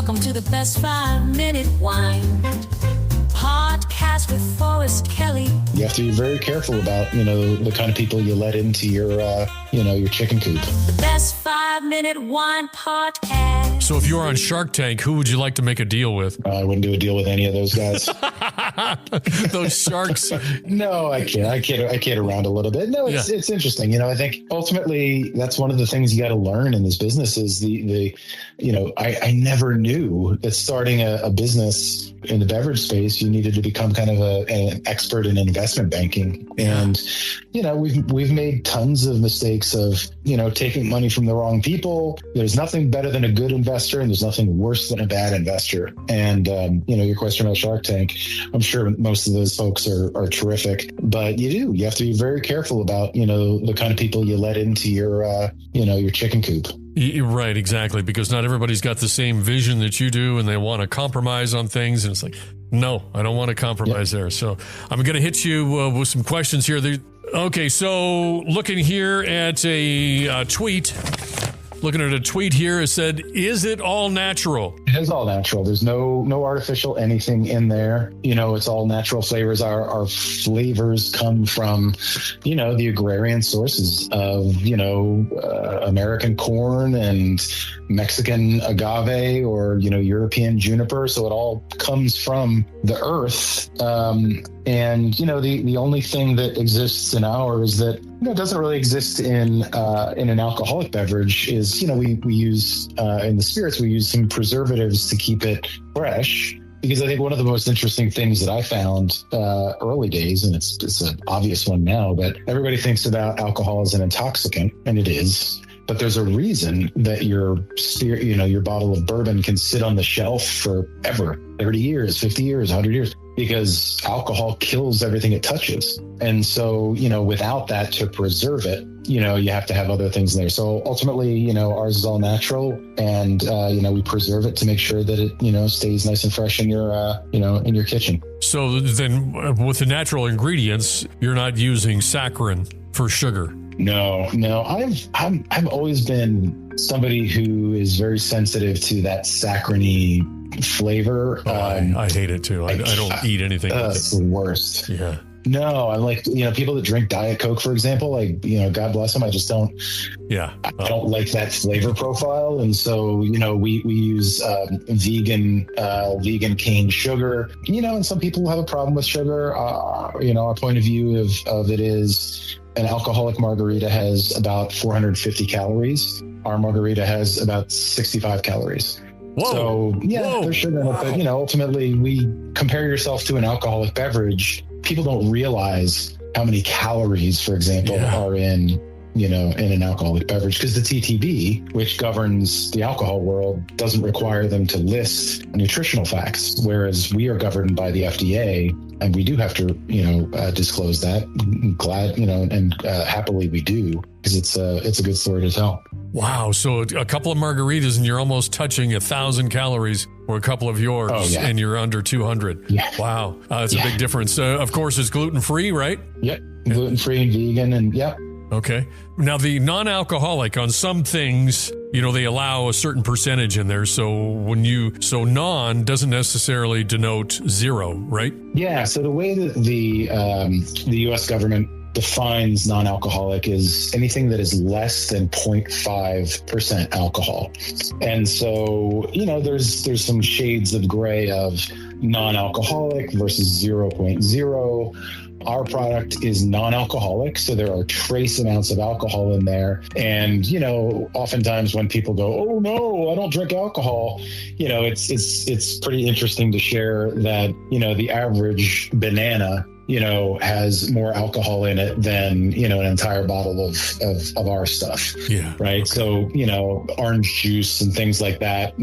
Welcome to the best 5-minute wine podcast with Forrest Kelly. You have to be very careful about, the kind of people you let into your chicken coop. The best 5-minute wine podcast. So if you were on Shark Tank, who would you like to make a deal with? I wouldn't do a deal with any of those guys. Those sharks. No, I can't. I kid around a little bit. No, it's interesting. I think ultimately that's one of the things you got to learn in this business is I never knew that starting a business in the beverage space, you needed to become kind of an expert in investment banking. And, we've made tons of mistakes of, taking money from the wrong people. There's nothing better than a good investor, and there's nothing worse than a bad investor. And, your question about Shark Tank, I'm sure most of those folks are terrific, but you have to be very careful about, the kind of people you let into your chicken coop. Right, exactly, because not everybody's got the same vision that you do, and they want to compromise on things, and it's like, no, I don't want to compromise there. So I'm going to hit you with some questions here. Okay, so looking here at a tweet. Looking at a tweet here, it said, "Is it all natural?" It is all natural. There's no artificial anything in there. It's all natural flavors. Our flavors come from, the agrarian sources of, American corn and Mexican agave or, European juniper. So it all comes from the earth. And, the only thing that exists in ours that doesn't really exist in an alcoholic beverage is, we use in the spirits, we use some preservatives to keep it fresh. Because I think one of the most interesting things that I found early days, and it's an obvious one now, but everybody thinks about alcohol as an intoxicant, and it is. But there's a reason that your bottle of bourbon can sit on the shelf forever, 30 years, 50 years, 100 years, because alcohol kills everything it touches. And so, without that to preserve it, you have to have other things in there. So ultimately, ours is all natural, and, we preserve it to make sure that it, stays nice and fresh in your, in your kitchen. So then with the natural ingredients, you're not using saccharin for sugar. No. I've always been somebody who is very sensitive to that saccharine flavor. I hate it too. I don't eat anything. It's the worst. Yeah. No, I'm like, people that drink Diet Coke, for example, like, God bless them. I just don't. Yeah. I don't like that flavor profile. And so, we use vegan cane sugar, and some people have a problem with sugar. Our point of view of it is an alcoholic margarita has about 450 calories. Our margarita has about 65 calories. Whoa. So, there's sugar in it. But, ultimately, we compare yourself to an alcoholic beverage. People don't realize how many calories, for example, are in an alcoholic beverage, because the TTB, which governs the alcohol world, doesn't require them to list nutritional facts, whereas we are governed by the FDA, and we do have to, disclose that. I'm glad, and happily we do, because it's a good story to tell. Wow. So a couple of margaritas and you're almost touching 1,000 calories, or a couple of yours and you're under 200. Yeah. Wow. That's a big difference. Of course, it's gluten-free, right? Yep. Gluten-free and vegan, and Okay. Now, the non-alcoholic, on some things, they allow a certain percentage in there. So non doesn't necessarily denote zero, right? Yeah. So the way that the U.S. government defines non-alcoholic is anything that is less than 0.5% alcohol. And so, there's some shades of gray of non-alcoholic versus 0.0. Our product is non-alcoholic, so there are trace amounts of alcohol in there. And, oftentimes when people go, "Oh no, I don't drink alcohol," it's pretty interesting to share that, the average banana, has more alcohol in it than, an entire bottle of our stuff. Yeah. Right. Okay. So, orange juice and things like that,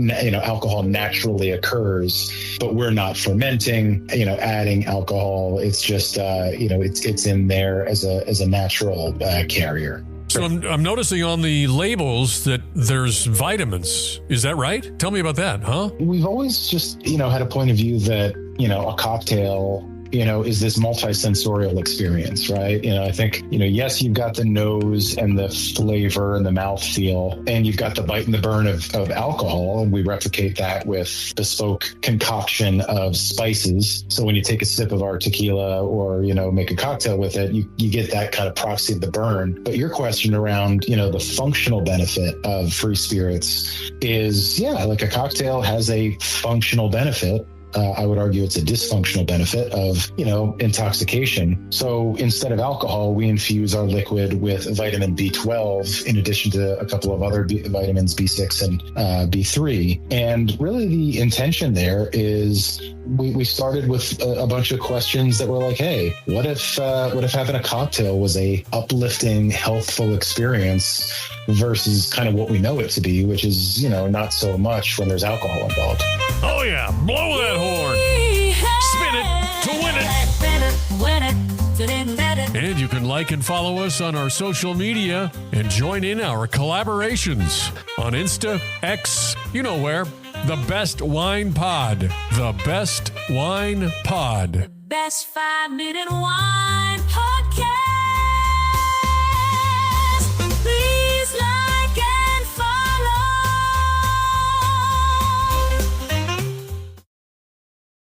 alcohol naturally occurs, but we're not fermenting, adding alcohol. It's just, it's in there as a natural carrier. So I'm noticing on the labels that there's vitamins. Is that right? Tell me about that, huh? We've always just, had a point of view that, a cocktail is this multisensorial experience, right? I think, yes, you've got the nose and the flavor and the mouth feel, and you've got the bite and the burn of alcohol. And we replicate that with bespoke concoction of spices. So when you take a sip of our tequila or, make a cocktail with it, you get that kind of proxy of the burn. But your question around, the functional benefit of free spirits is, like a cocktail has a functional benefit. I would argue it's a dysfunctional benefit of, intoxication. So instead of alcohol, we infuse our liquid with vitamin B12 in addition to a couple of other vitamins, B6 and B3. And really the intention there is we started with a bunch of questions that were like, hey, what if having a cocktail was a uplifting, healthful experience versus kind of what we know it to be, which is, not so much when there's alcohol involved. Oh, yeah. Blow that horn. Spin it to win it. And you can like and follow us on our social media and join in our collaborations on Insta, X, you know where. The Best Wine Pod. The Best Wine Pod. Best 5-minute wine podcast.